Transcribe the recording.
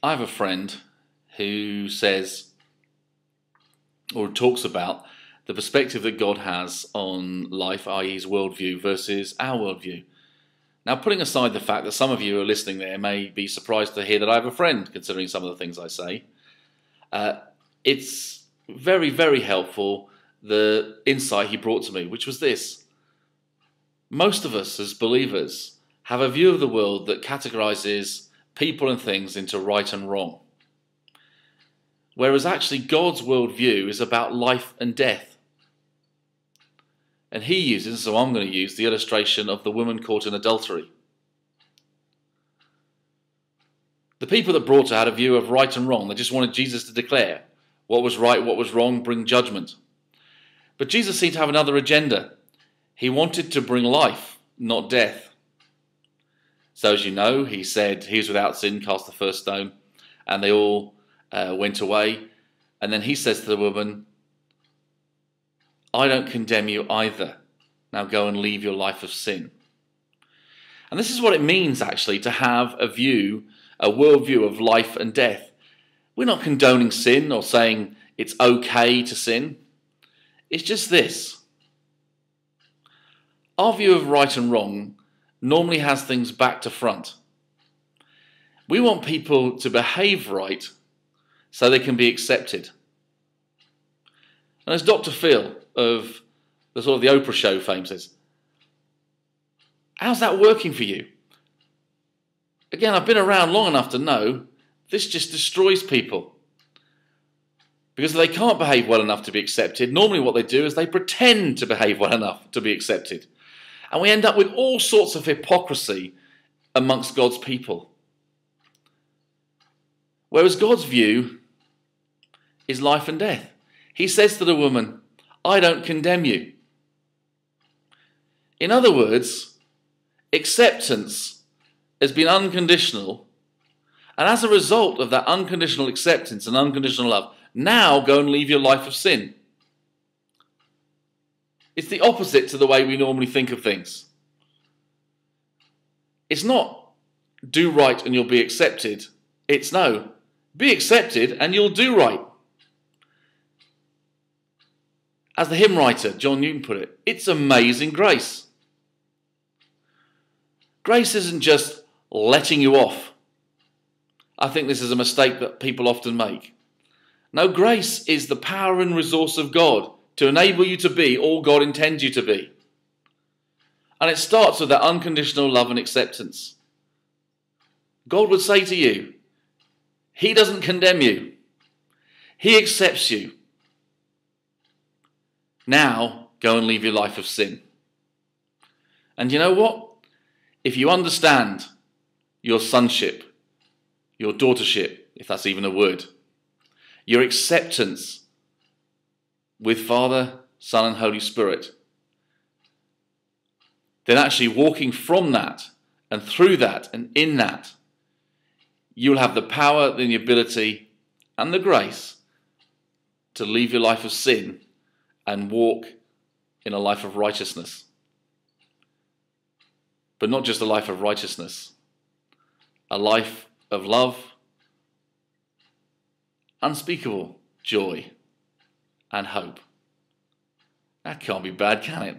I have a friend who says or talks about the perspective that God has on life, i.e. his worldview versus our worldview. Now, putting aside the fact that some of you who are listening there may be surprised to hear that I have a friend, considering some of the things I say, it's very, very helpful, the insight he brought to me, which was this. Most of us as believers have a view of the world that categorizes people and things into right and wrong. Whereas actually God's worldview is about life and death. And he uses, so I'm going to use, the illustration of the woman caught in adultery. The people that brought her had a view of right and wrong. They just wanted Jesus to declare what was right, what was wrong, bring judgment. But Jesus seemed to have another agenda. He wanted to bring life, not death. So as you know, he said, he was without sin, cast the first stone. And they all went away. And then he says to the woman, I don't condemn you either. Now go and leave your life of sin. And this is what it means actually to have a view, a worldview of life and death. We're not condoning sin or saying it's okay to sin. It's just this. Our view of right and wrong normally has things back to front. We want people to behave right so they can be accepted. And as Dr. Phil of the sort of the Oprah show fame says, how's that working for you? Again, I've been around long enough to know this just destroys people. Because they can't behave well enough to be accepted. Normally what they do is they pretend to behave well enough to be accepted. And we end up with all sorts of hypocrisy amongst God's people. Whereas God's view is life and death. He says to the woman, I don't condemn you. In other words, acceptance has been unconditional. And as a result of that unconditional acceptance and unconditional love, now go and leave your life of sin. It's the opposite to the way we normally think of things. It's not do right and you'll be accepted. It's no, be accepted and you'll do right. As the hymn writer John Newton put it, it's amazing grace. Grace isn't just letting you off. I think this is a mistake that people often make. No, grace is the power and resource of God to enable you to be all God intends you to be. And it starts with that unconditional love and acceptance. God would say to you, he doesn't condemn you. He accepts you. Now, go and leave your life of sin. And you know what? If you understand your sonship, your daughtership, if that's even a word, your acceptance with Father, Son and Holy Spirit, then actually walking from that and through that and in that, you'll have the power, the ability and the grace to leave your life of sin and walk in a life of righteousness. But not just a life of righteousness, a life of love, unspeakable joy and hope. That can't be bad, can it?